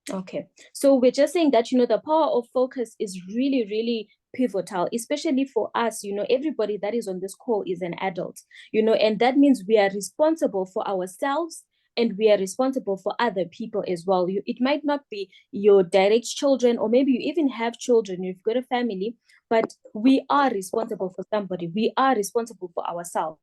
Okay. So we're just saying that, the power of focus is really, really pivotal, especially for us. Everybody that is on this call is an adult, and that means we are responsible for ourselves and we are responsible for other people as well. It might not be your direct children, or maybe you even have children, you've got a family, but we are responsible for somebody. We are responsible for ourselves.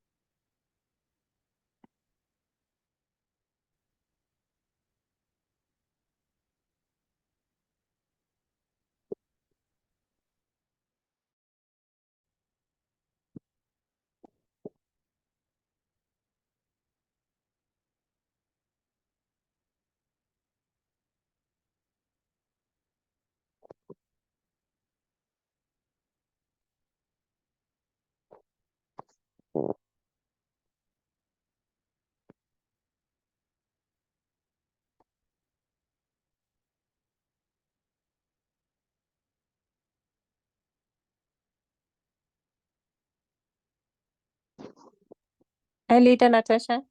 Hi, Lita, Natasha.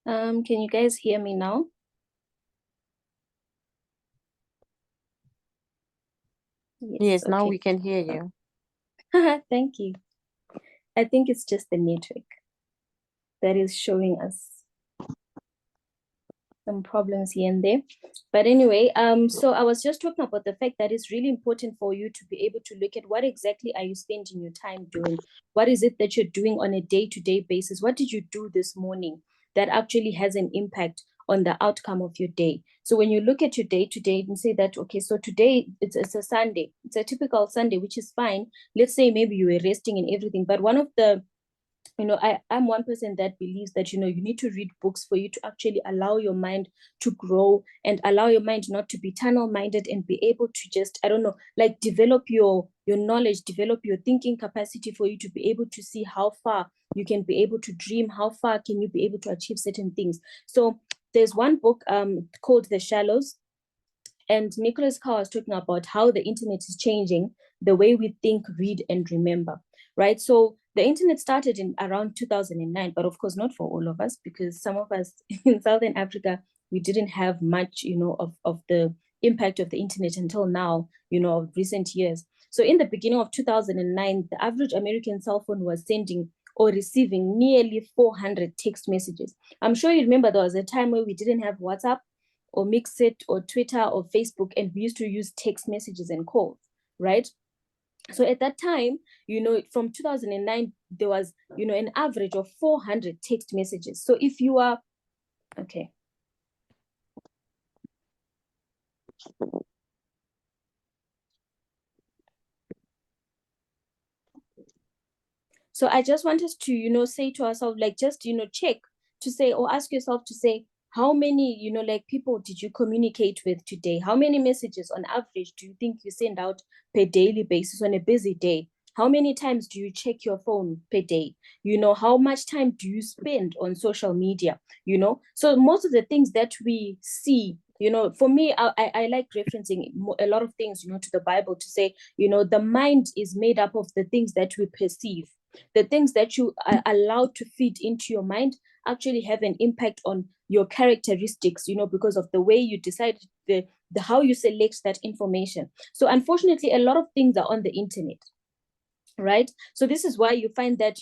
Can you guys hear me now? Yes, now Okay. we can hear you. Thank you. I think it's just the network that is showing us some problems here and there. But anyway, so I was just talking about the fact that it's really important for you to be able to look at what exactly are you spending your time doing? What is it that you're doing on a day-to-day basis? What did you do this morning that actually has an impact on the outcome of your day? So when you look at your day to day and say that, okay, so today it's a Sunday, it's a typical Sunday, which is fine. Let's say maybe you were resting and everything, but one of the I'm one person that believes that you need to read books for you to actually allow your mind to grow and allow your mind not to be tunnel minded and be able to just, I don't know, like develop your knowledge, develop your thinking capacity for you to be able to see how far you can be able to dream, how far can you be able to achieve certain things. So there's one book called The Shallows, and Nicholas Carr was talking about how the internet is changing the way we think, read, and remember, right? So the internet started in around 2009, but of course not for all of us, because some of us in Southern Africa, we didn't have much, of the impact of the internet until now, of recent years. So in the beginning of 2009, the average American cell phone was sending or receiving nearly 400 text messages. I'm sure you remember there was a time where we didn't have WhatsApp or Mixit or Twitter or Facebook, and we used to use text messages and calls, right? So at that time, from 2009, there was, an average of 400 text messages. So if you are, okay. So I just want us to, say to ourselves, like, just, check to say, or ask yourself to say, how many, like people did you communicate with today? How many messages on average do you think you send out per daily basis on a busy day? How many times do you check your phone per day? How much time do you spend on social media? So most of the things that we see, for me, I like referencing a lot of things, to the Bible to say, the mind is made up of the things that we perceive. The things that you are allowed to feed into your mind actually have an impact on your characteristics, because of the way you decide the how you select that information. So unfortunately, a lot of things are on the internet, right? So this is why you find that,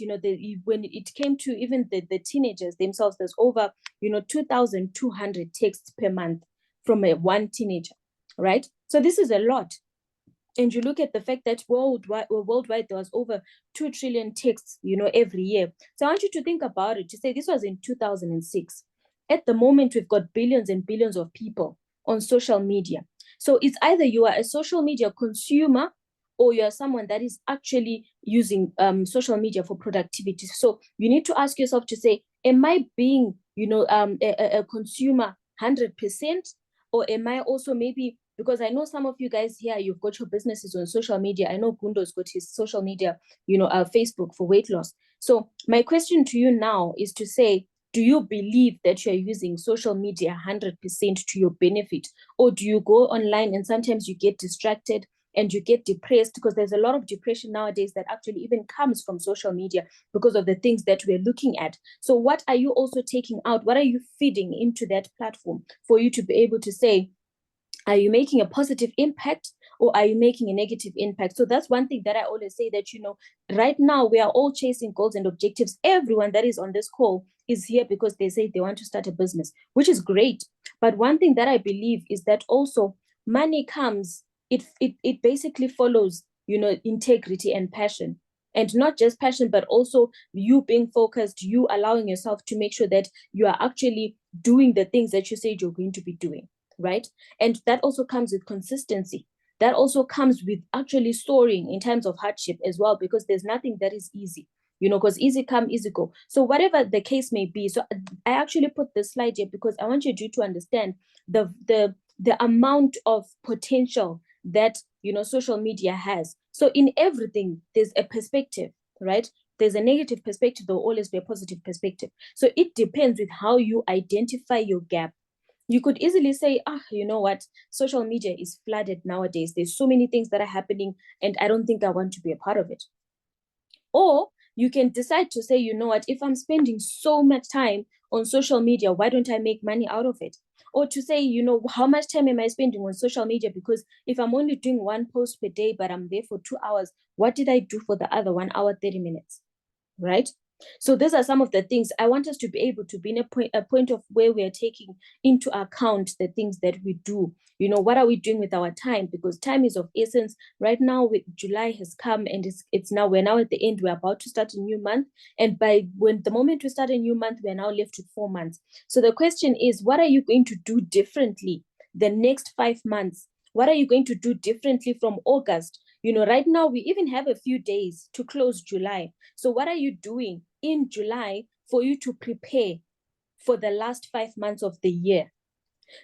when it came to even the teenagers themselves, there's over, 2,200 texts per month from one teenager, right? So this is a lot. And you look at the fact that worldwide there was over 2 trillion texts, every year. So I want you to think about it, to say this was in 2006. At the moment, we've got billions and billions of people on social media. So it's either you are a social media consumer or you are someone that is actually using social media for productivity. So you need to ask yourself to say, am I being, a consumer 100%? Or am I also maybe, because I know some of you guys here, you've got your businesses on social media. I know Gundo's got his social media, Facebook for weight loss. So my question to you now is to say, do you believe that you're using social media 100% to your benefit? Or do you go online and sometimes you get distracted and you get depressed? Because there's a lot of depression nowadays that actually even comes from social media because of the things that we're looking at. So what are you also taking out? What are you feeding into that platform for you to be able to say, are you making a positive impact or are you making a negative impact? So that's one thing that I always say, that, right now we are all chasing goals and objectives. Everyone that is on this call is here because they say they want to start a business, which is great. But one thing that I believe is that also money comes, it basically follows, integrity and passion. And not just passion, but also you being focused, you allowing yourself to make sure that you are actually doing the things that you said you're going to be doing, right? And that also comes with consistency. That also comes with actually soaring in times of hardship as well, because there's nothing that is easy, because easy come, easy go. So whatever the case may be. So I actually put this slide here because I want you to understand the amount of potential that, social media has. So in everything, there's a perspective, right? There's a negative perspective, there will always be a positive perspective. So it depends with how you identify your gap. You could easily say, you know what, social media is flooded nowadays. There's so many things that are happening, and I don't think I want to be a part of it. Or you can decide to say, you know what, if I'm spending so much time on social media, why don't I make money out of it? Or to say, how much time am I spending on social media? Because if I'm only doing one post per day, but I'm there for 2 hours, what did I do for the other 1 hour, 30 minutes? Right? So these are some of the things I want us to be able to be in a point of where we are taking into account the things that we do. What are we doing with our time? Because time is of essence. Right now, July has come, and we're now at the end. We're about to start a new month. And the moment we start a new month, we're now left with 4 months. So the question is, what are you going to do differently the next 5 months? What are you going to do differently from August? Right now we even have a few days to close July. So what are you doing in July for you to prepare for the last 5 months of the year?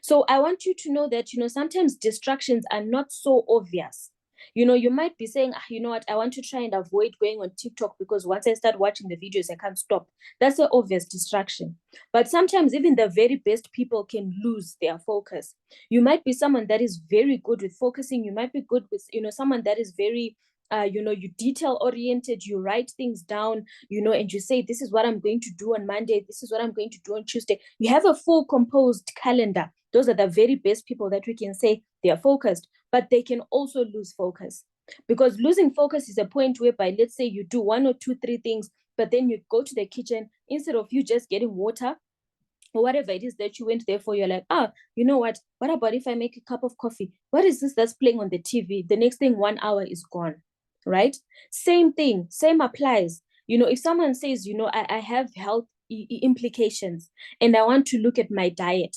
So I want you to know that, sometimes distractions are not so obvious. You might be saying, you know what, I want to try and avoid going on TikTok because once I start watching the videos, I can't stop. That's an obvious distraction. But sometimes even the very best people can lose their focus. You might be someone that is very good with focusing. You might be good with, someone that is very you detail oriented, you write things down, and you say, this is what I'm going to do on Monday, this is what I'm going to do on Tuesday. You have a full composed calendar. Those are the very best people that we can say they are focused, but they can also lose focus, because losing focus is a point whereby, let's say you do 1 or 2, 3 things, but then you go to the kitchen, instead of you just getting water or whatever it is that you went there for, you're like, you know what about if I make a cup of coffee? What is this that's playing on the TV? The next thing, 1 hour is gone, right? Same thing, same applies. If someone says, I have health implications and I want to look at my diet,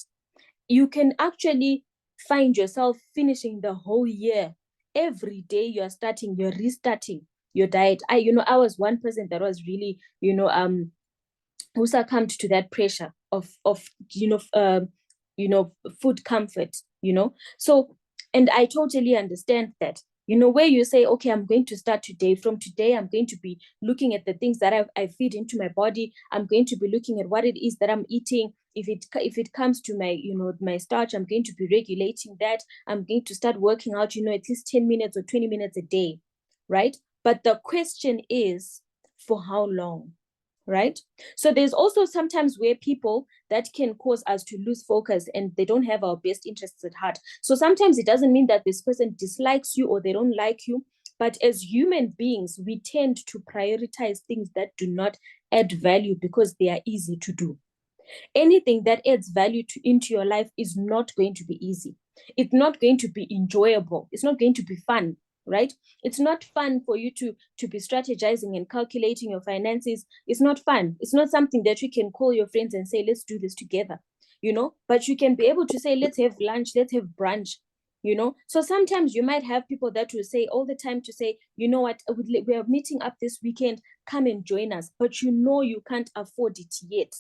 you can actually find yourself finishing the whole year. Every day you're restarting your diet. I was one person that was really, who succumbed to that pressure of food comfort. So, and I totally understand that, where you say, okay, I'm going to start today. From today, I'm going to be looking at the things that I feed into my body. I'm going to be looking at what it is that I'm eating. If it comes to my, my starch, I'm going to be regulating that. I'm going to start working out, at least 10 minutes or 20 minutes a day, right? But the question is, for how long? Right? So there's also sometimes where people that can cause us to lose focus and they don't have our best interests at heart. So sometimes it doesn't mean that this person dislikes you or they don't like you, But as human beings, we tend to prioritize things that do not add value because they are easy to do. Anything that adds value into your life is not going to be easy. It's not going to be enjoyable. It's not going to be fun, right? It's not fun for you to be strategizing and calculating your finances. It's not fun. It's not something that you can call your friends and say, let's do this together, but you can be able to say, let's have lunch, let's have brunch, so sometimes you might have people that will say all the time to say, you know what, we are meeting up this weekend, come and join us, but you can't afford it yet.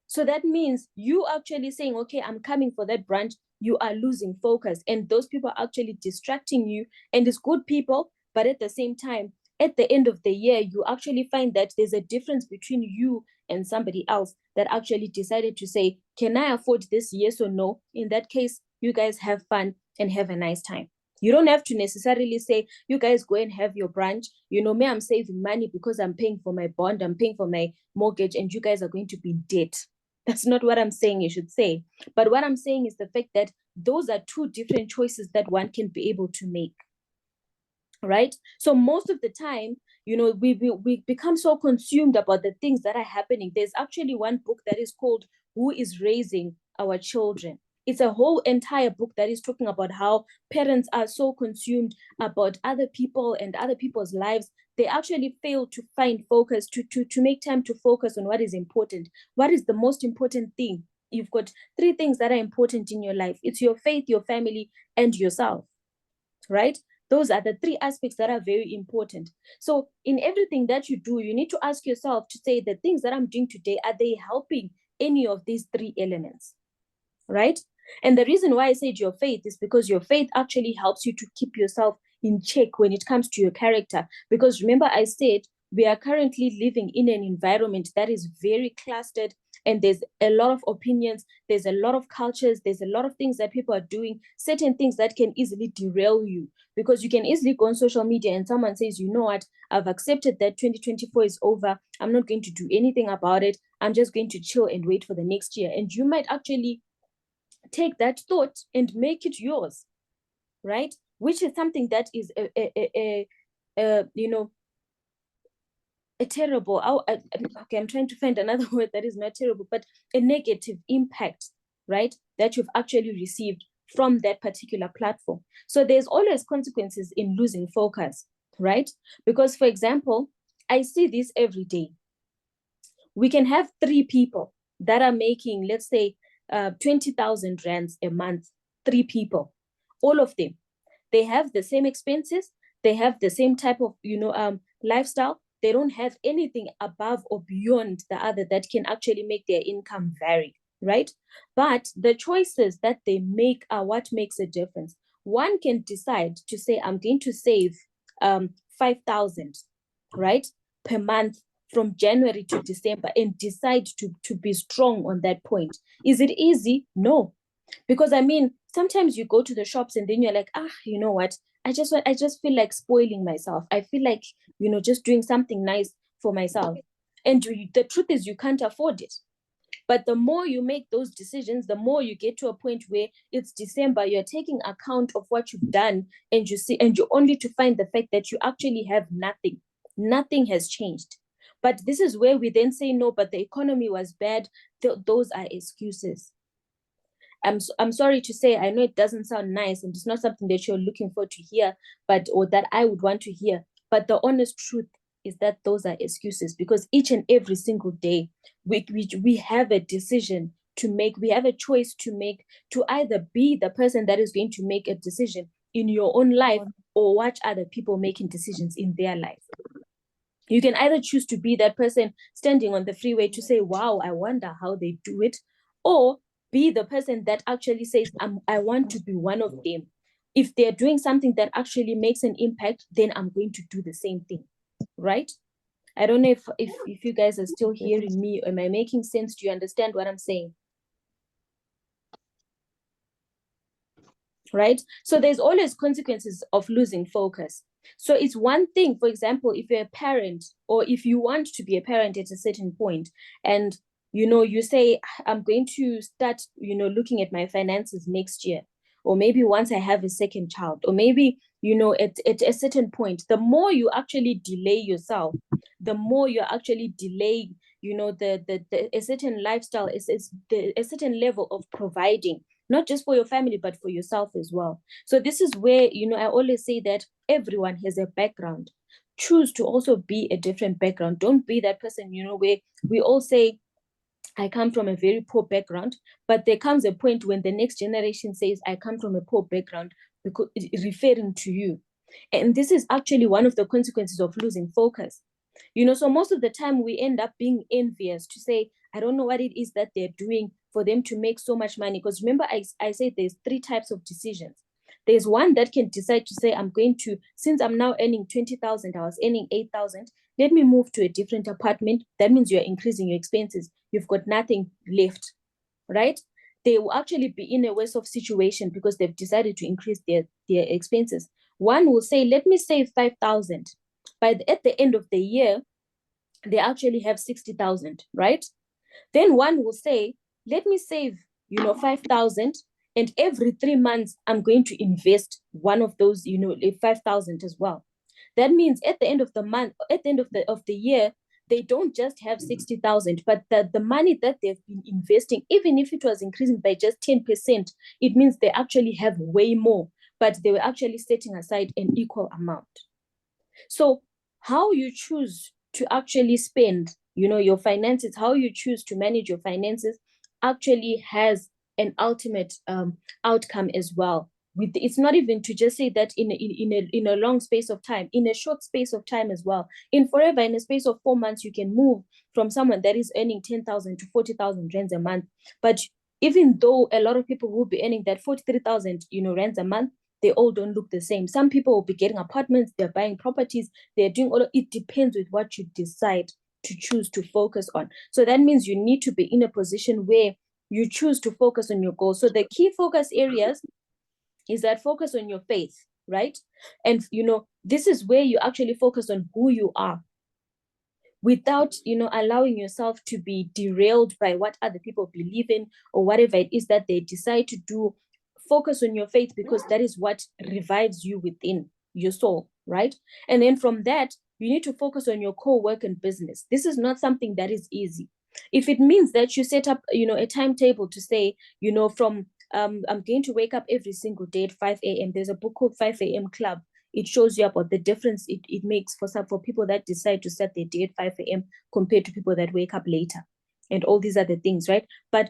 So that means you actually saying, okay, I'm coming for that brunch, you are losing focus, and those people are actually distracting you, and it's good people, but at the same time, at the end of the year, you actually find that there's a difference between you and somebody else that actually decided to say, can I afford this, yes or no? In that case, you guys have fun and have a nice time. You don't have to necessarily say, you guys go and have your brunch. Me, I'm saving money because I'm paying for my bond, I'm paying for my mortgage, and you guys are going to be in debt. That's not what I'm saying you should say. But what I'm saying is the fact that those are two different choices that one can be able to make. Right? So most of the time, we become so consumed about the things that are happening. There's actually one book that is called Who is Raising Our Children? It's a whole entire book that is talking about how parents are so consumed about other people and other people's lives. They actually fail to find focus, to make time to focus on what is important. What is the most important thing? You've got three things that are important in your life. It's your faith, your family, and yourself, right? Those are the three aspects that are very important. So in everything that you do, you need to ask yourself to say, the things that I'm doing today, are they helping any of these three elements, right? And the reason why I said your faith is because your faith actually helps you to keep yourself in check when it comes to your character. Because remember, I said we are currently living in an environment that is very clustered, and there's a lot of opinions, there's a lot of cultures, there's a lot of things that people are doing, certain things that can easily derail you. Because you can easily go on social media and someone says, you know what, I've accepted that 2024 is over, I'm not going to do anything about it, I'm just going to chill and wait for the next year. And you might actually take that thought and make it yours, right? Which is something that is a terrible, okay, I'm trying to find another word that is not terrible, but a negative impact, right, that you've actually received from that particular platform. So there's always consequences in losing focus, right? Because, for example, I see this every day. We can have three people that are making, let's say, 20,000 rands a month, three people, all of them, they have the same expenses, they have the same type of, lifestyle. They don't have anything above or beyond the other that can actually make their income vary, right? But the choices that they make are what makes a difference. One can decide to say, I'm going to save 5,000, right, per month from January to December, and decide to be strong on that point. Is it easy? No. Because I mean, sometimes you go to the shops and then you're like, you know what? I just feel like spoiling myself. I feel like, just doing something nice for myself. And the truth is you can't afford it. But the more you make those decisions, the more you get to a point where it's December, you're taking account of what you've done, and you only to find the fact that you actually have nothing. Nothing has changed. But this is where we then say, no, but the economy was bad. Those are excuses. I'm sorry to say, I know it doesn't sound nice and it's not something that you're looking for to hear, or that I would want to hear. But the honest truth is that those are excuses, because each and every single day we have a decision to make, we have a choice to make, to either be the person that is going to make a decision in your own life or watch other people making decisions in their life. You can either choose to be that person standing on the freeway to say, wow, I wonder how they do it, or be the person that actually says, I want to be one of them. If they're doing something that actually makes an impact, then I'm going to do the same thing, right? I don't know if you guys are still hearing me. Am I making sense? Do you understand what I'm saying? Right? So there's always consequences of losing focus. So it's one thing, for example, if you're a parent, or if you want to be a parent at a certain point, and you say, I'm going to start, looking at my finances next year. or maybe once I have a second child, or maybe, at a certain point, the more you actually delay yourself, the more you're actually delaying, a certain lifestyle, a certain level of providing, not just for your family, but for yourself as well. So this is where, I always say that everyone has a background. Choose to also be a different background. Don't be that person, where we all say, I come from a very poor background, but there comes a point when the next generation says, I come from a poor background, because referring to you. And this is actually one of the consequences of losing focus. So most of the time we end up being envious to say, I don't know what it is that they're doing for them to make so much money. Because remember, I said there's 3 types of decisions. There's one that can decide to say, since I'm now earning 20,000, I was earning 8,000, let me move to a different apartment. That means you're increasing your expenses. You've got nothing left, right? They will actually be in a worse off situation because they've decided to increase their expenses. One will say, let me save 5,000. But at the end of the year, they actually have 60,000, right? Then one will say, let me save, 5,000. And every 3 months, I'm going to invest one of those, 5,000 as well. That means at the end of the month, at the end of the year, they don't just have 60,000, but the money that they've been investing, even if it was increasing by just 10%, it means they actually have way more, but they were actually setting aside an equal amount. So how you choose to actually spend, your finances, how you choose to manage your finances actually has an ultimate outcome as well. It's not even to just say that in a long space of time, in a short space of time as well. In a space of 4 months, you can move from someone that is earning 10,000 to 40,000 rands a month. But even though a lot of people will be earning that 43,000, rands a month, they all don't look the same. Some people will be getting apartments, they're buying properties, they're doing all of it. Depends with what you decide to choose to focus on. So that means you need to be in a position where you choose to focus on your goals. So the key focus areas is that focus on your faith, right? And this is where you actually focus on who you are, without allowing yourself to be derailed by what other people believe in or whatever it is that they decide to do. Focus on your faith, because that is what revives you within your soul, right? And then from that, you need to focus on your core work and business. This is not something that is easy. If it means that you set up a timetable to say, from I'm going to wake up every single day at 5 a.m. There's a book called 5 a.m. Club. It shows you about the difference it makes for people that decide to set their day at 5 a.m. compared to people that wake up later, and all these other things, right? But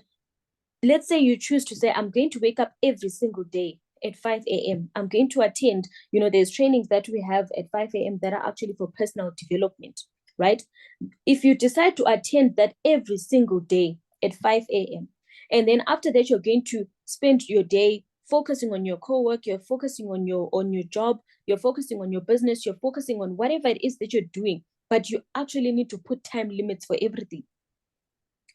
let's say you choose to say, I'm going to wake up every single day at 5 a.m. I'm going to attend, there's trainings that we have at 5 a.m. that are actually for personal development, right? If you decide to attend that every single day at 5 a.m., and then after that, you're going to spend your day focusing on your co-work, you're focusing on your job, you're focusing on your business, you're focusing on whatever it is that you're doing, but you actually need to put time limits for everything,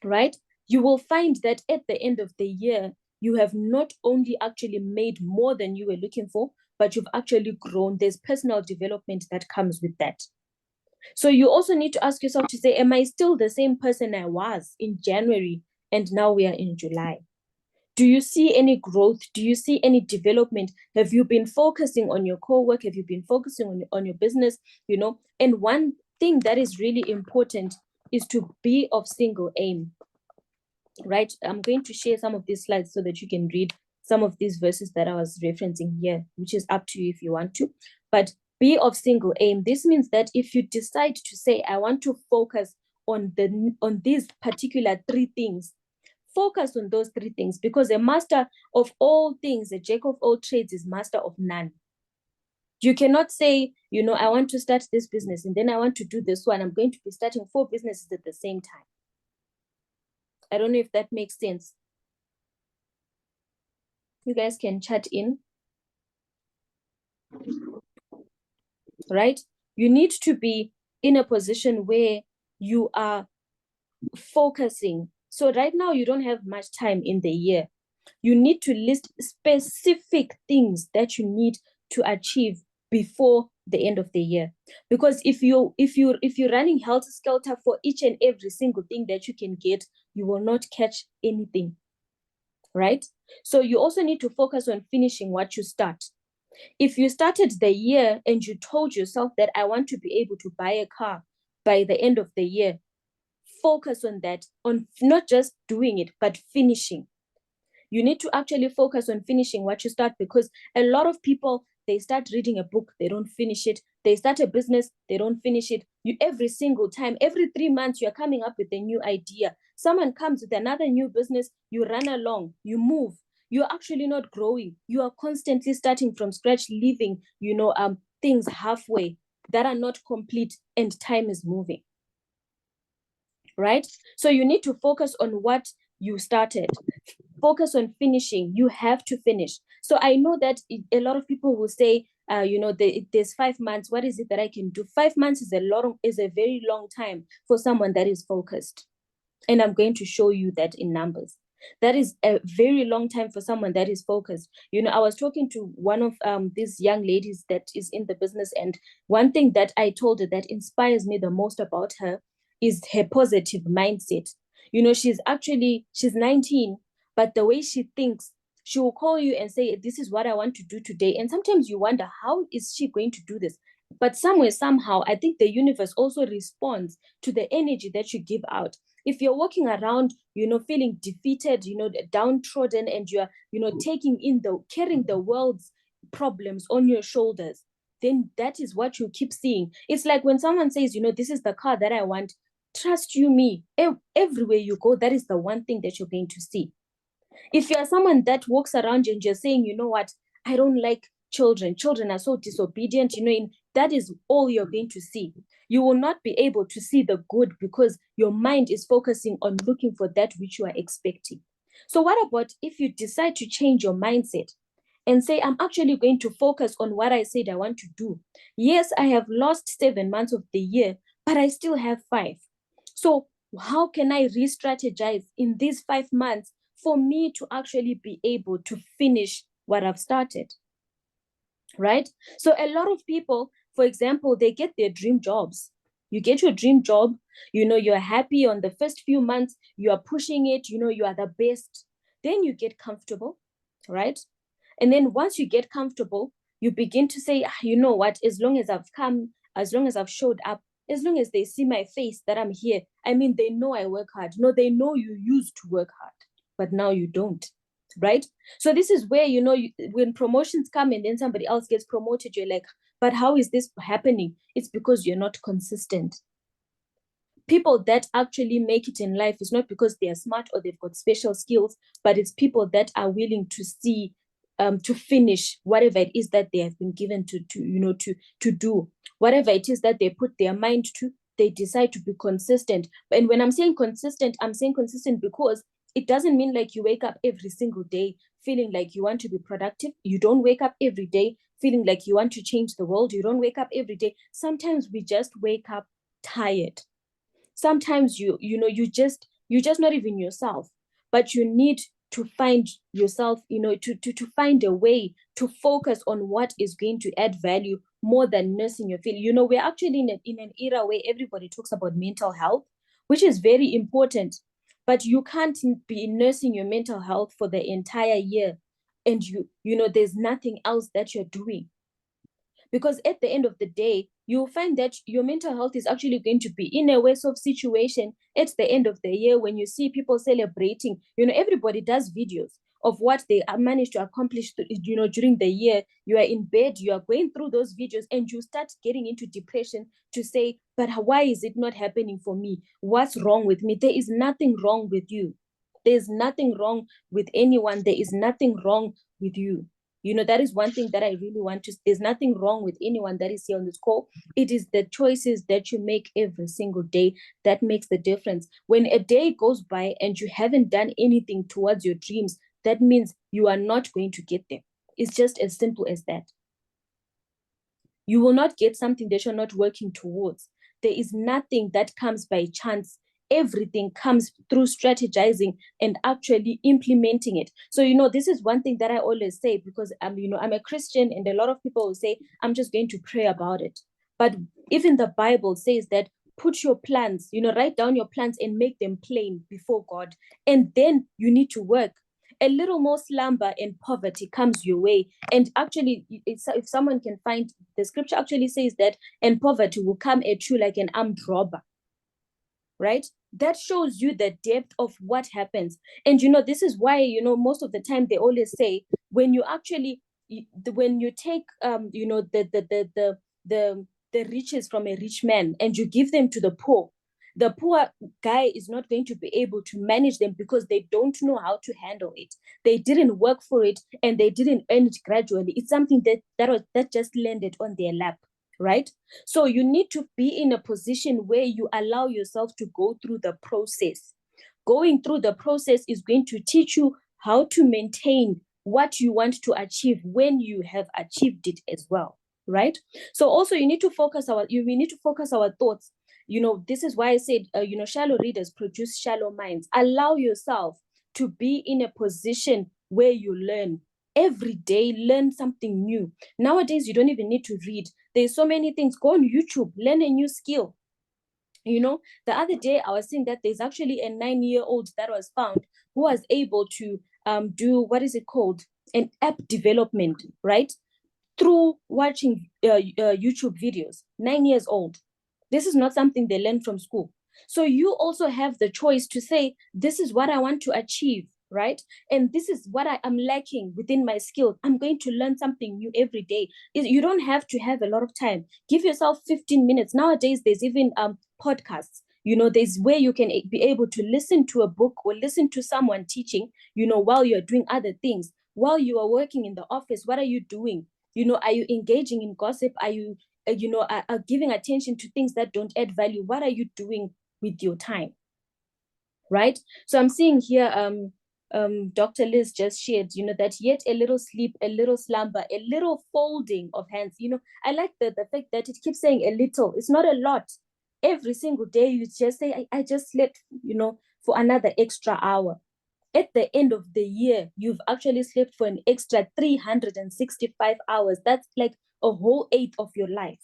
right? You will find that at the end of the year, you have not only actually made more than you were looking for, but you've actually grown. There's personal development that comes with that. So you also need to ask yourself to say, am I still the same person I was in January and now we are in July? Do you see any growth? Do you see any development? Have you been focusing on your core work? Have you been focusing on your business? And one thing that is really important is to be of single aim, right? I'm going to share some of these slides so that you can read some of these verses that I was referencing here, which is up to you if you want to. But be of single aim. This means that if you decide to say, I want to focus on these particular 3 things, focus on those 3 things, because a master of all things, a jack of all trades, is master of none. You cannot say, I want to start this business and then I want to do this one. I'm going to be starting 4 businesses at the same time. I don't know if that makes sense. You guys can chat in. Right? You need to be in a position where you are focusing. So right now, you don't have much time in the year. You need to list specific things that you need to achieve before the end of the year. Because if you're running helter-skelter for each and every single thing that you can get, you will not catch anything. right? So you also need to focus on finishing what you start. If you started the year and you told yourself that I want to be able to buy a car by the end of the year, focus on that, on not just doing it, but finishing. You need to actually focus on finishing what you start, because a lot of people, they start reading a book, they don't finish it. They start a business, they don't finish it. You, every single time, every 3 months, you're coming up with a new idea. Someone comes with another new business, you run along, you move. You're actually not growing. You are constantly starting from scratch, leaving, things halfway that are not complete, and time is moving. Right? So you need to focus on what you started. Focus on finishing. You have to finish. So I know that a lot of people will say, there's 5 months. What is it that I can do? 5 months is a very long time for someone that is focused. And I'm going to show you that in numbers. That is a very long time for someone that is focused. I was talking to one of these young ladies that is in the business, and one thing that I told her that inspires me the most about her is her positive mindset. She's 19, but the way she thinks, she will call you and say, this is what I want to do today. And sometimes you wonder, how is she going to do this? But somewhere, somehow, I think the universe also responds to the energy that you give out. If you're walking around, feeling defeated, downtrodden, and you're, carrying the world's problems on your shoulders, then that is what you keep seeing. It's like when someone says, this is the car that I want, trust you me, everywhere you go, that is the one thing that you're going to see. If you're someone that walks around and you're saying, you know what, I don't like children are so disobedient, that is all you're going to see. You will not be able to see the good, because your mind is focusing on looking for that which you are expecting. So what about if you decide to change your mindset and say, I'm actually going to focus on what I said I want to do? Yes, I have lost 7 months of the year, but I still have 5. So how can I re-strategize in these 5 months for me to actually be able to finish what I've started? Right? So a lot of people, for example, they get their dream jobs. You get your dream job, you're happy on the first few months, you are pushing it, you are the best. Then you get comfortable, right? And then once you get comfortable, you begin to say, you know what, as long as I've come, as long as I've showed up, as long as they see my face that I'm here, I mean, they know I work hard. No, they know you used to work hard, but now you don't, right? So this is where, when promotions come and then somebody else gets promoted, you're like, but how is this happening? It's because you're not consistent. People that actually make it in life is not because they are smart or they've got special skills, but it's people that are willing to see, to finish whatever it is that they have been given to do. Whatever it is that they put their mind to, they decide to be consistent. And when I'm saying consistent because it doesn't mean like you wake up every single day feeling like you want to be productive. You don't wake up every day feeling like you want to change the world. You don't wake up every day. Sometimes we just wake up tired. Sometimes you're just not even yourself, but you need to find yourself, to find a way to focus on what is going to add value more than nursing your feeling. We're actually in an era where everybody talks about mental health, which is very important, but you can't be nursing your mental health for the entire year and there's nothing else that you're doing. Because at the end of the day, you'll find that your mental health is actually going to be in a worse off situation at the end of the year, when you see people celebrating. Everybody does videos of what they managed to accomplish, during the year. You are in bed, you are going through those videos, and you start getting into depression to say, but why is it not happening for me? What's wrong with me? There is nothing wrong with you. There's nothing wrong with anyone. There is nothing wrong with you. That is one thing that I really want to, there's nothing wrong with anyone that is here on this call. It is the choices that you make every single day that makes the difference. When a day goes by and you haven't done anything towards your dreams, that means you are not going to get them. It's just as simple as that. You will not get something that you're not working towards. There is nothing that comes by chance. Everything comes through strategizing and actually implementing it. So, this is one thing that I always say, because I'm a Christian, and a lot of people will say, I'm just going to pray about it. But even the Bible says that put your plans, write down your plans and make them plain before God. And then you need to work. a little more slumber and poverty comes your way. And actually, if someone can find, the scripture actually says that, and poverty will come at you like an armed robber, right? That shows you the depth of what happens. And this is why most of the time they always say, when you actually when you take the riches from a rich man and you give them to the poor guy is not going to be able to manage them, because they don't know how to handle it. They didn't work for it, and they didn't earn it gradually. It's something that just landed on their lap, right? So you need to be in a position where you allow yourself to go through the process. Going through the process is going to teach you how to maintain what you want to achieve when you have achieved it as well, right? So also we need to focus our thoughts. This is why I said, shallow readers produce shallow minds. Allow yourself to be in a position where you learn every day. Learn something new. Nowadays, you don't even need to read. There's so many things. Go on YouTube, learn a new skill. The other day I was seeing that there's actually a 9-year-old that was found who was able to do, what is it called, an app development, right, through watching YouTube videos. 9 years old. This is not something they learn from school. So you also have the choice to say, this is what I want to achieve, right? And this is what I am lacking within my skill. I'm going to learn something new every day. You don't have to have a lot of time. Give yourself 15 minutes. Nowadays, there's even podcasts. There's where you can be able to listen to a book or listen to someone teaching, while you're doing other things. While you are working in the office, what are you doing? Are you engaging in gossip? Are you are giving attention to things that don't add value? What are you doing with your time, right? So I'm seeing here, Dr. Liz just shared, that yet a little sleep, a little slumber, a little folding of hands. I like the fact that it keeps saying a little. It's not a lot. Every single day you just say, I just slept, for another extra hour. At the end of the year, you've actually slept for an extra 365 hours. That's like a whole eighth of your life,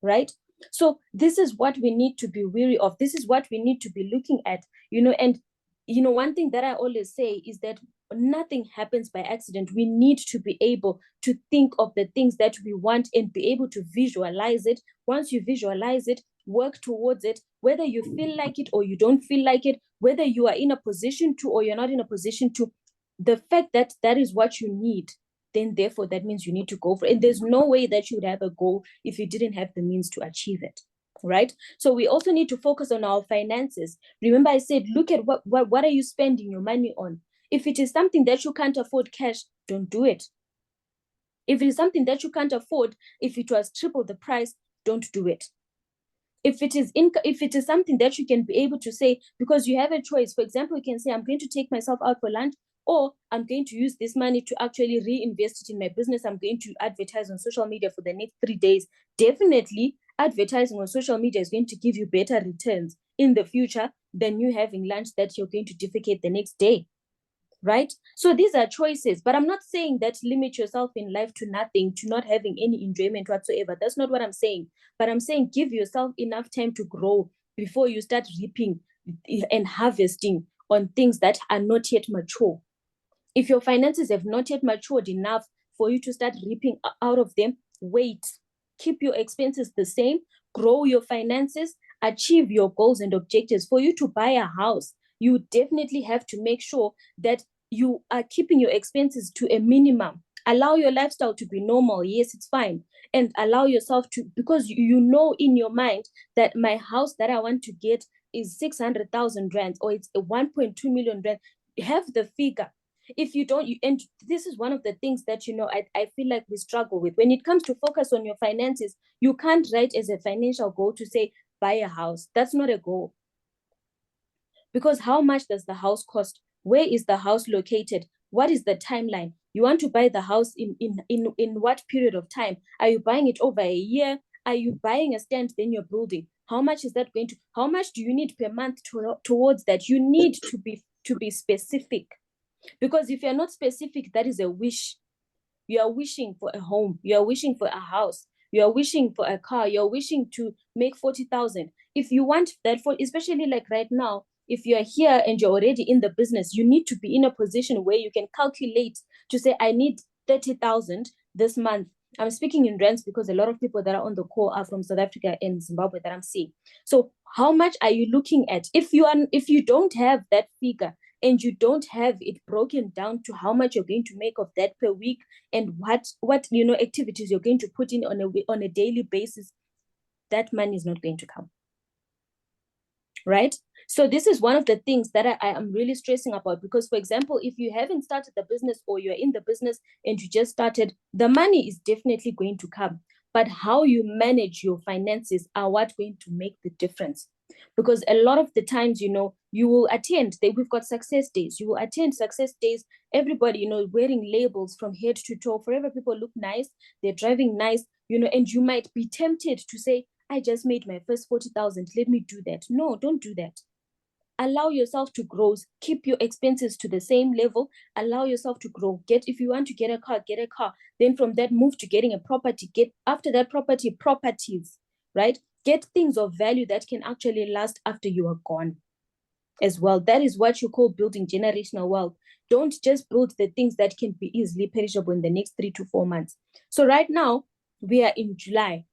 right? So this is what we need to be wary of. This is what we need to be looking at, and one thing that I always say is that nothing happens by accident. We need to be able to think of the things that we want and be able to visualize it. Once you visualize it, work towards it, whether you feel like it or you don't feel like it, whether you are in a position to or you're not in a position to. The fact that that is what you need, then therefore that means you need to go for it. And there's no way that you would have a goal if you didn't have the means to achieve it, right? So we also need to focus on our finances. Remember, I said, look at what are you spending your money on? If it is something that you can't afford cash, don't do it. If it is something that you can't afford, if it was triple the price, don't do it. If it is something that you can be able to say, because you have a choice. For example, you can say, I'm going to take myself out for lunch, or I'm going to use this money to actually reinvest it in my business. I'm going to advertise on social media for the next 3 days. Definitely, advertising on social media is going to give you better returns in the future than you having lunch that you're going to defecate the next day, right? So these are choices, but I'm not saying that limit yourself in life to nothing, to not having any enjoyment whatsoever. That's not what I'm saying. But I'm saying give yourself enough time to grow before you start reaping and harvesting on things that are not yet mature. If your finances have not yet matured enough for you to start reaping out of them, wait. Keep your expenses the same, grow your finances, achieve your goals and objectives. For you to buy a house, you definitely have to make sure that you are keeping your expenses to a minimum. Allow your lifestyle to be normal. Yes, it's fine. And allow yourself to, because you know in your mind that my house that I want to get is 600,000 rand, or it's a 1.2 million rand. Have the figure. If you don't, and this is one of the things that I feel like we struggle with when it comes to focus on your finances. You can't write as a financial goal to say buy a house. That's not a goal, because how much does the house cost? Where is the house located? What is the timeline? You want to buy the house in what period of time? Are you buying it over a year? Are you buying a stand, then you're building? How much is that going to? How much do you need per month towards that? You need to be specific. Because if you're not specific, that is a wish. You are wishing for a home. You are wishing for a house. You are wishing for a car. You're wishing to make 40,000. If you want that, for especially like right now, if you're here and you're already in the business, you need to be in a position where you can calculate to say, I need 30,000 this month. I'm speaking in rands because a lot of people that are on the call are from South Africa and Zimbabwe that I'm seeing. So how much are you looking at? If you don't have that figure and you don't have it broken down to how much you're going to make of that per week and what activities you're going to put in on a daily basis, that money is not going to come. Right? So this is one of the things that I am really stressing about, because, for example, if you haven't started the business or you're in the business and you just started, the money is definitely going to come. But how you manage your finances are what's going to make the difference. Because a lot of the times, you will attend, we've got success days. You will attend success days, everybody, wearing labels from head to toe. Forever people look nice, they're driving nice, and you might be tempted to say, I just made my first 40,000. Let me do that. No, don't do that. Allow yourself to grow. Keep your expenses to the same level. Allow yourself to grow. If you want to get a car, get a car. Then from that, move to getting a property. Get after that properties, right? Get things of value that can actually last after you are gone as well. That is what you call building generational wealth. Don't just build the things that can be easily perishable in the next 3 to 4 months. So right now, we are in July.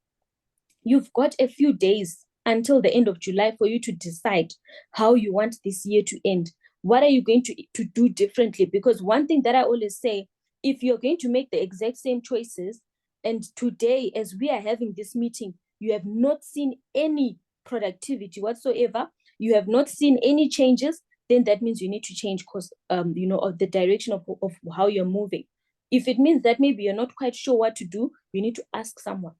You've got a few days until the end of July for you to decide how you want this year to end. What are you going to do differently? Because one thing that I always say, if you're going to make the exact same choices, and today, as we are having this meeting, you have not seen any productivity whatsoever, you have not seen any changes, then that means you need to change course, of the direction of how you're moving. If it means that maybe you're not quite sure what to do, you need to ask someone.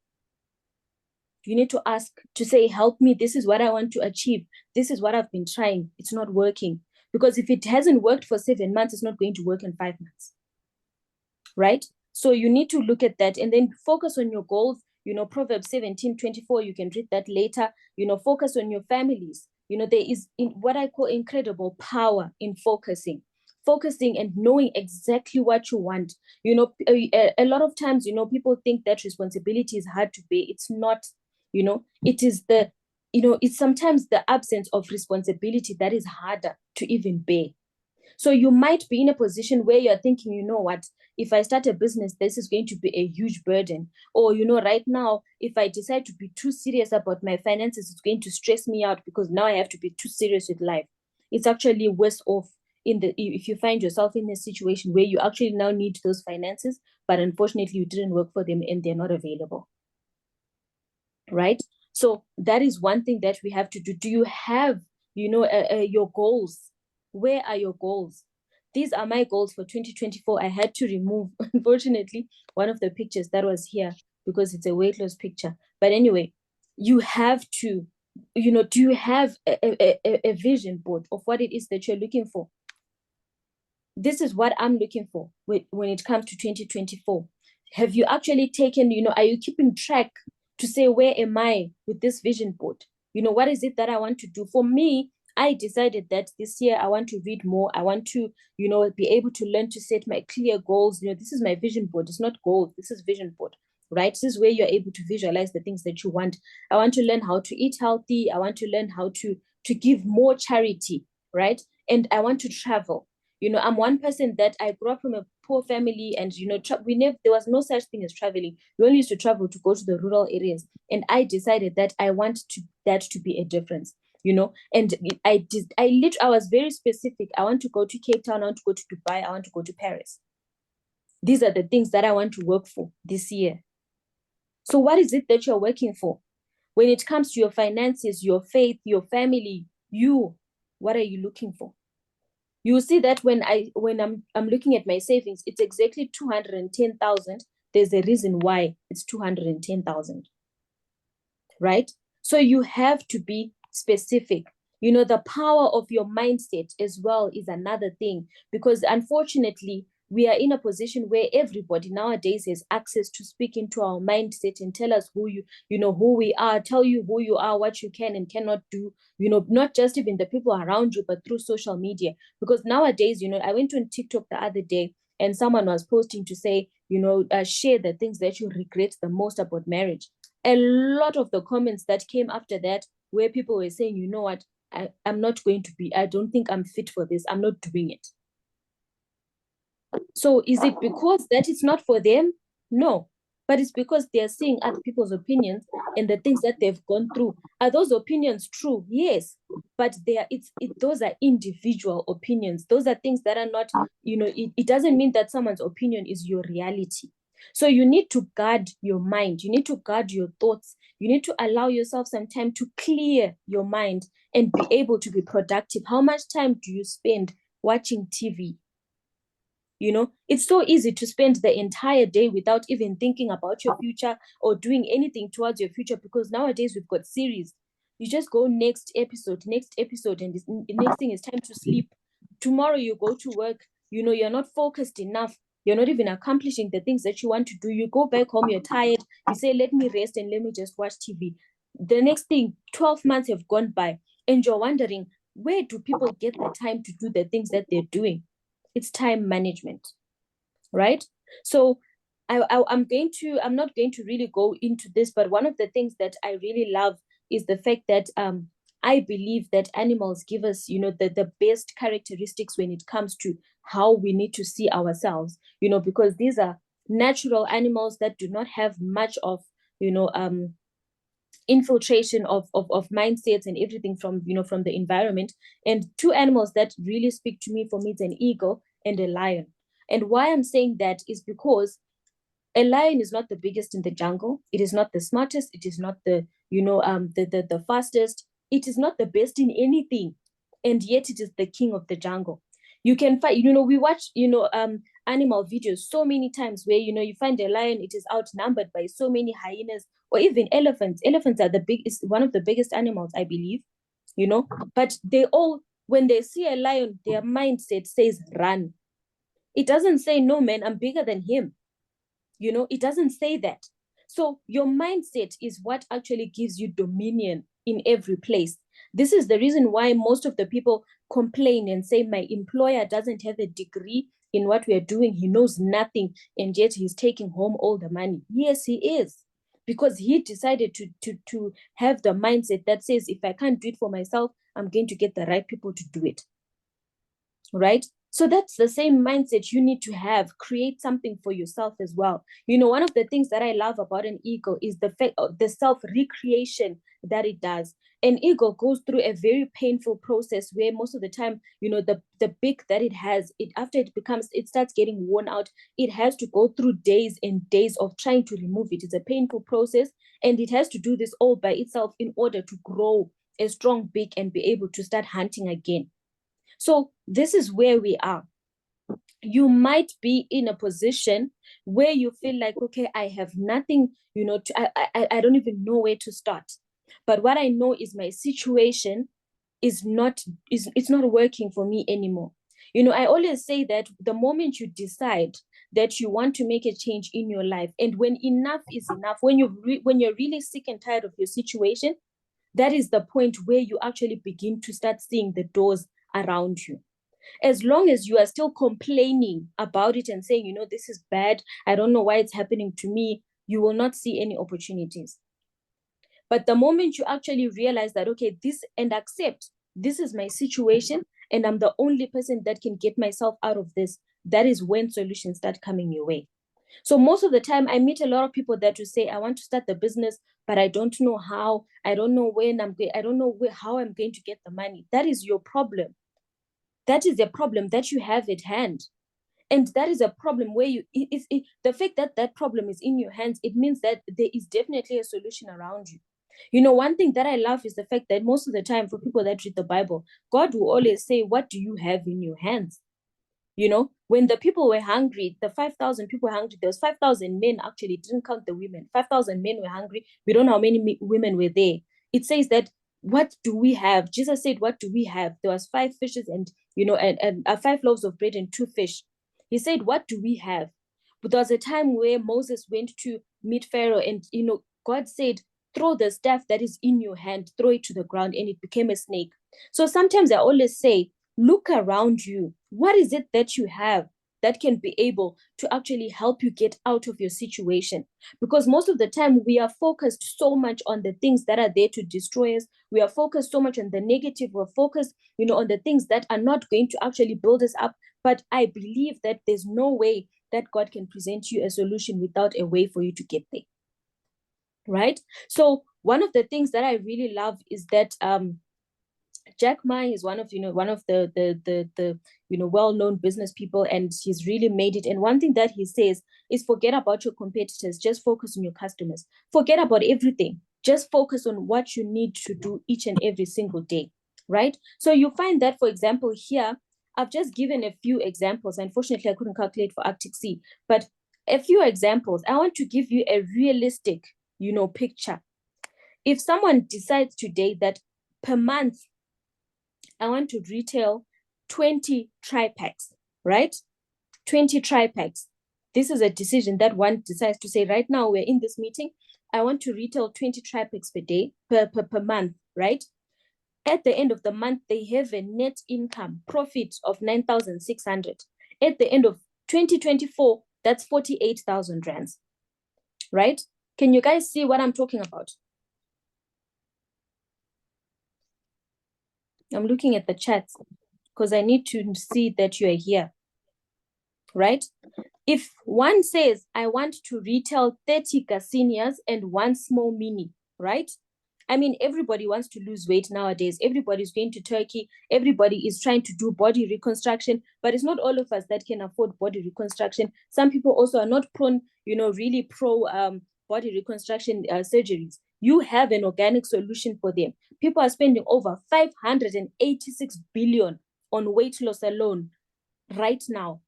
You need to ask to say, help me. This is what I want to achieve. This is what I've been trying. It's not working. Because if it hasn't worked for 7 months, it's not going to work in 5 months. Right? So you need to look at that and then focus on your goals. Proverbs 17:24, you can read that later. Focus on your families. There is what I call incredible power in focusing and knowing exactly what you want. A lot of times, people think that responsibility is hard to bear. It's not. It is it's sometimes the absence of responsibility that is harder to even bear. So you might be in a position where you're thinking, what, if I start a business, this is going to be a huge burden. Or, right now, if I decide to be too serious about my finances, it's going to stress me out because now I have to be too serious with life. It's actually worse off if you find yourself in a situation where you actually now need those finances, but unfortunately you didn't work for them and they're not available. Right? So that is one thing that we have to do. Do you have, your goals? Where are your goals? These are my goals for 2024. I had to remove, unfortunately, one of the pictures that was here because it's a weight loss picture. But anyway, you have to, do you have a vision board of what it is that you're looking for? This is what I'm looking for when it comes to 2024. Have you actually taken, are you keeping track to say, where am I with this vision board? What is it that I want to do? For me, I decided that this year I want to read more. I want to, be able to learn to set my clear goals. This is my vision board. It's not goals. This is vision board, right? This is where you're able to visualize the things that you want. I want to learn how to eat healthy. I want to learn how to give more charity, right? And I want to travel. I'm one person that I grew up from a poor family, and there was no such thing as traveling. We only used to travel to go to the rural areas, and I decided that I want that to be a difference. And I was very specific. I want to go to Cape Town, I want to go to Dubai, I want to go to Paris. These are the things that I want to work for this year. So what is it that you're working for? When it comes to your finances, your faith, your family, what are you looking for? You will see that when I'm looking at my savings, it's exactly 210,000. There's a reason why it's 210,000. Right? So you have to be specific. The power of your mindset as well is another thing, because unfortunately, we are in a position where everybody nowadays has access to speak into our mindset and tell us who we are, tell you who you are, what you can and cannot do, not just even the people around you, but through social media. Because nowadays, I went on TikTok the other day and someone was posting to say, share the things that you regret the most about marriage. A lot of the comments that came after that, where people were saying, I'm not going to be, I don't think I'm fit for this. I'm not doing it. So is it because that it's not for them? No, but it's because they're seeing other people's opinions and the things that they've gone through. Are those opinions true? Yes, but those are individual opinions. Those are things that are not, it doesn't mean that someone's opinion is your reality. So you need to guard your mind. You need to guard your thoughts. You need to allow yourself some time to clear your mind and be able to be productive. How much time do you spend watching TV? It's so easy to spend the entire day without even thinking about your future or doing anything towards your future, because nowadays we've got series. You just go next episode, and the next thing is time to sleep. Tomorrow you go to work, you're not focused enough. You're not even accomplishing the things that you want to do. You go back home, you're tired. You say, let me rest and let me just watch TV. The next thing, 12 months have gone by and you're wondering, where do people get the time to do the things that they're doing? It's time management, right? So I'm not going to really go into this, but one of the things that I really love is the fact that I believe that animals give us, the best characteristics when it comes to how we need to see ourselves, because these are natural animals that do not have much of, infiltration of mindsets and everything from from the environment. And two animals that really speak to me, for me, it's an eagle and a lion. And why I'm saying that is because a lion is not the biggest in the jungle. It is not the smartest. It is not the the fastest. It is not the best in anything, and yet it is the king of the jungle. You can find, we watch animal videos so many times where you find a lion, it is outnumbered by so many hyenas or even elephants. Elephants are one of the biggest animals, I believe. But they all, when they see a lion, their mindset says run. It doesn't say, no man, I'm bigger than him. It doesn't say that. So your mindset is what actually gives you dominion in every place. This is the reason why most of the people complain and say, my employer doesn't have a degree in what we are doing. He knows nothing, and yet he's taking home all the money. Yes, he is, because he decided to have the mindset that says, if I can't do it for myself, I'm going to get the right people to do it. Right? So that's the same mindset you need to have. Create something for yourself as well. One of the things that I love about an eagle is the fact of the self-recreation that it does. An eagle goes through a very painful process where most of the time, the beak that it has, after it starts getting worn out, it has to go through days and days of trying to remove it. It's a painful process, and it has to do this all by itself in order to grow a strong beak and be able to start hunting again. So this is where we are. You might be in a position where you feel like, okay, I have nothing, I don't even know where to start. But what I know is my situation it's not working for me anymore. I always say that the moment you decide that you want to make a change in your life, and when enough is enough, when you're really sick and tired of your situation, that is the point where you actually begin to start seeing the doors around you. As long as you are still complaining about it and saying, this is bad, I don't know why it's happening to me, you will not see any opportunities. But the moment you actually realize that, okay, and accept this is my situation and I'm the only person that can get myself out of this, that is when solutions start coming your way. So most of the time I meet a lot of people that will say, I want to start the business, but I don't know how, I don't know when I don't know how I'm going to get the money. That is your problem. That is a problem that you have at hand. And that is a problem where the fact that that problem is in your hands, it means that there is definitely a solution around you. One thing that I love is the fact that most of the time, for people that read the Bible, God will always say, what do you have in your hands? When the people were hungry, the 5,000 people were hungry, there was 5,000 men, actually, didn't count the women. 5,000 men were hungry. We don't know how many women were there. It says that, what do we have? Jesus said, what do we have? There was 5 fishes and 5 loaves of bread and 2 fish. He said, what do we have? But there was a time where Moses went to meet Pharaoh, and God said, throw the staff that is in your hand, throw it to the ground, and it became a snake. So sometimes I always say, look around you. What is it that you have that can be able to actually help you get out of your situation. Because most of the time we are focused so much on the things that are there to destroy us. We are focused so much on the negative. We're focused, on the things that are not going to actually build us up. But I believe that there's no way that God can present you a solution without a way for you to get there. Right? So one of the things that I really love is that Jack Ma is one of the well-known business people, and he's really made it. And one thing that he says is, forget about your competitors, just focus on your customers. Forget about everything, just focus on what you need to do each and every single day, right? So you find that, for example, here I've just given a few examples. Unfortunately, I couldn't calculate for Arctic Sea, but a few examples. I want to give you a realistic picture. If someone decides today that per month I want to retail 20 tri-packs, right? 20 tri-packs. This is a decision that one decides to say, right now we're in this meeting, I want to retail 20 tri-packs per day, per month, right? At the end of the month, they have a net income profit of 9,600. At the end of 2024, that's 48,000 rands, right? Can you guys see what I'm talking about? I'm looking at the chats because I need to see that you are here, right? If one says, I want to retail 30 Garcinias and one small mini, right? I mean, everybody wants to lose weight nowadays. Everybody's going to Turkey. Everybody is trying to do body reconstruction, but it's not all of us that can afford body reconstruction. Some people also are not prone, really pro body reconstruction surgeries. You have an organic solution for them. People are spending over 586 billion on weight loss alone right now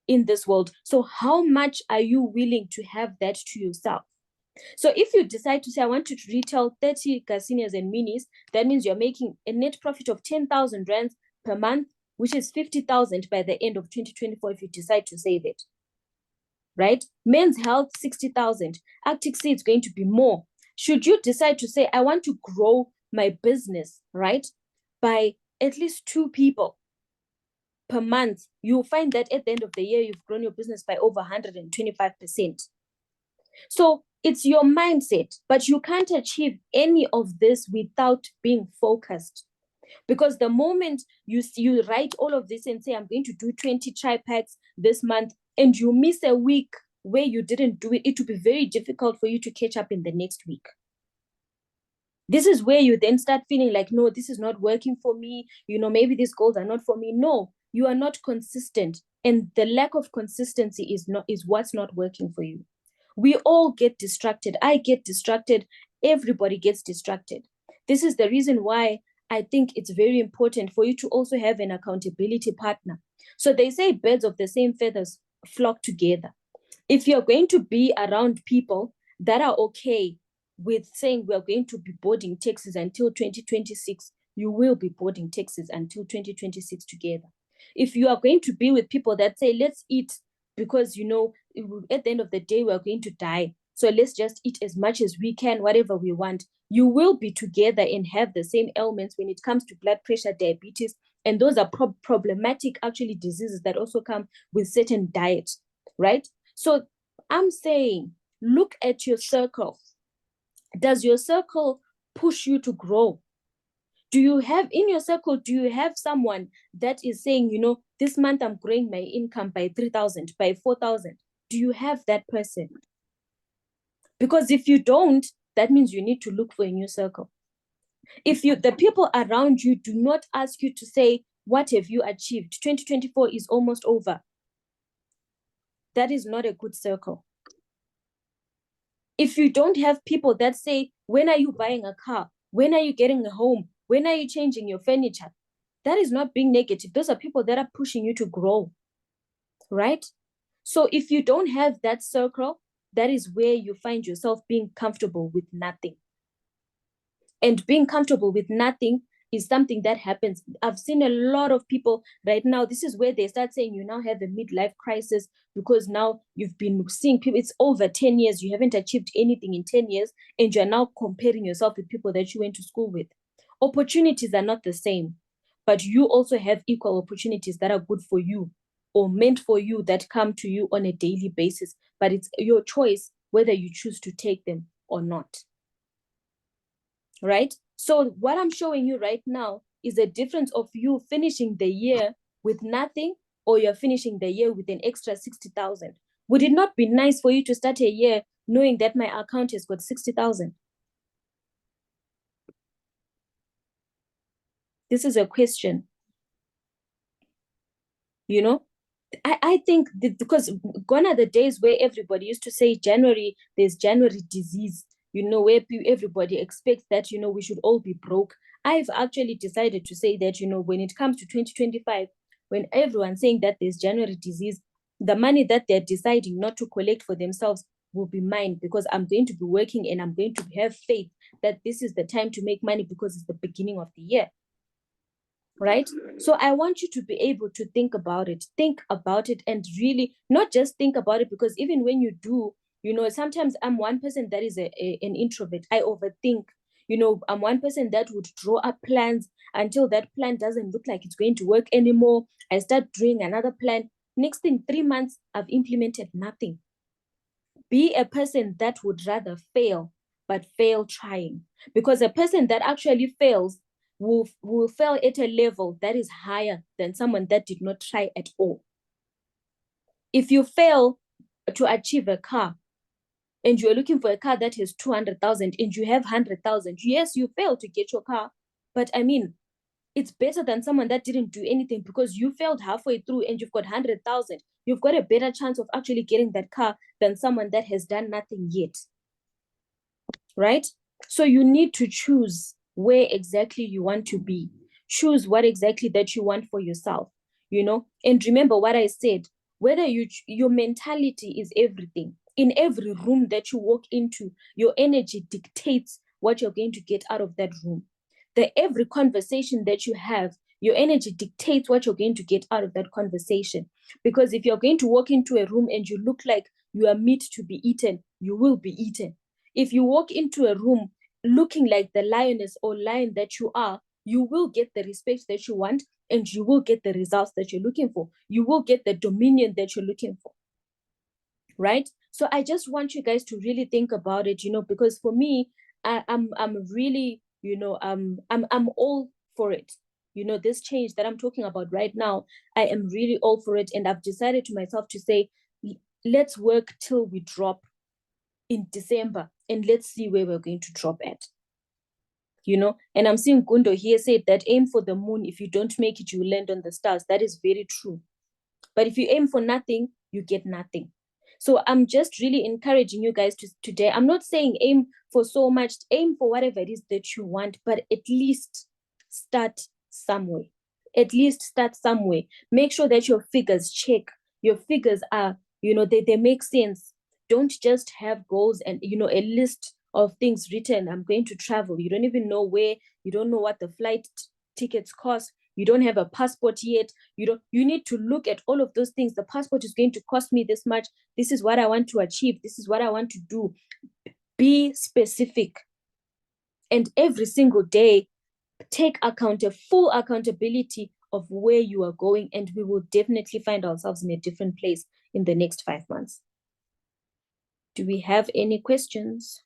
in this world. So how much are you willing to have that to yourself? So if you decide to say, I want to retail 30 Garcinias and minis, that means you're making a net profit of 10,000 rands per month, which is 50,000 by the end of 2024 if you decide to save it, right? Men's Health, 60,000. Arctic Sea is going to be more. Should you decide to say, I want to grow my business, right, by at least 2 people per month, you'll find that at the end of the year, you've grown your business by over 125%. So it's your mindset, but you can't achieve any of this without being focused. Because the moment you write all of this and say, I'm going to do 20 tri-packs this month, and you miss a week where you didn't do it, it will be very difficult for you to catch up in the next week. This is where you then start feeling like, no, this is not working for me. Maybe these goals are not for me. No, you are not consistent. And the lack of consistency is what's not working for you. We all get distracted. I get distracted. Everybody gets distracted. This is the reason why I think it's very important for you to also have an accountability partner. So they say birds of the same feathers flock together. If you're going to be around people that are okay with saying we're going to be boarding taxis until 2026, you will be boarding taxis until 2026 together. If you are going to be with people that say, let's eat because, at the end of the day, we're going to die. So let's just eat as much as we can, whatever we want. You will be together and have the same ailments when it comes to blood pressure, diabetes, and those are problematic, actually, diseases that also come with certain diets, right? So I'm saying, look at your circle. Does your circle push you to grow? Do you have in your circle, do you have someone that is saying, this month I'm growing my income by 3,000, by 4,000? Do you have that person? Because if you don't, that means you need to look for a new circle. If the people around you do not ask you to say, what have you achieved? 2024 is almost over. That is not a good circle. If you don't have people that say, when are you buying a car? When are you getting a home? When are you changing your furniture? That is not being negative. Those are people that are pushing you to grow, right? So if you don't have that circle, that is where you find yourself being comfortable with nothing. And being comfortable with nothing is something that happens. I've seen a lot of people right now. This is where they start saying you now have a midlife crisis because now you've been seeing people. It's over 10 years. You haven't achieved anything in 10 years. And you're now comparing yourself with people that you went to school with. Opportunities are not the same, but you also have equal opportunities that are good for you or meant for you that come to you on a daily basis, but it's your choice whether you choose to take them or not. Right? So what I'm showing you right now is a difference of you finishing the year with nothing, or you're finishing the year with an extra 60,000. Would it not be nice for you to start a year knowing that my account has got 60,000? This is a question. You know, I think because gone are the days where everybody used to say January, there's January disease, where everybody expects that, we should all be broke. I've actually decided to say that, when it comes to 2025, when everyone's saying that there's January disease, the money that they're deciding not to collect for themselves will be mine, because I'm going to be working and I'm going to have faith that this is the time to make money because it's the beginning of the year. Right? So I want you to be able to think about it and really not just think about it, because even when you do, sometimes I'm one person that is an introvert. I overthink. I'm one person that would draw up plans until that plan doesn't look like it's going to work anymore. I start doing another plan. Next thing, 3 months, I've implemented nothing. Be a person that would rather fail, but fail trying. Because a person that actually fails will fail at a level that is higher than someone that did not try at all. If you fail to achieve a car and you're looking for a car that has 200,000 and you have 100,000, yes, you failed to get your car, but I mean, it's better than someone that didn't do anything, because you failed halfway through and you've got 100,000. You've got a better chance of actually getting that car than someone that has done nothing yet. Right? So you need to choose where exactly you want to be. Choose what exactly that you want for yourself, and remember what I said, whether your mentality is everything. In every room that you walk into, your energy dictates what you're going to get out of that room. Every conversation that you have, your energy dictates what you're going to get out of that conversation. Because if you're going to walk into a room and you look like you are meat to be eaten, you will be eaten. If you walk into a room looking like the lioness or lion that you are, you will get the respect that you want, and you will get the results that you're looking for. You will get the dominion that you're looking for. Right? So I just want you guys to really think about it, because for me, I'm really, I'm all for it. This change that I'm talking about right now, I am really all for it. And I've decided to myself to say, let's work till we drop in December, and let's see where we're going to drop at. And I'm seeing Gundo here said that aim for the moon. If you don't make it, you land on the stars. That is very true. But if you aim for nothing, you get nothing. So I'm just really encouraging you guys today. I'm not saying aim for so much, aim for whatever it is that you want, but at least start somewhere. At least start somewhere. Make sure that your figures check. Your figures are, they make sense. Don't just have goals and, a list of things written. I'm going to travel. You don't even know where. You don't know what the flight tickets cost. You don't have a passport yet. You need to look at all of those things. The passport is going to cost me this much. This is what I want to achieve. This is what I want to do. Be specific. And every single day, take full accountability of where you are going, and we will definitely find ourselves in a different place in the next 5 months. Do we have any questions?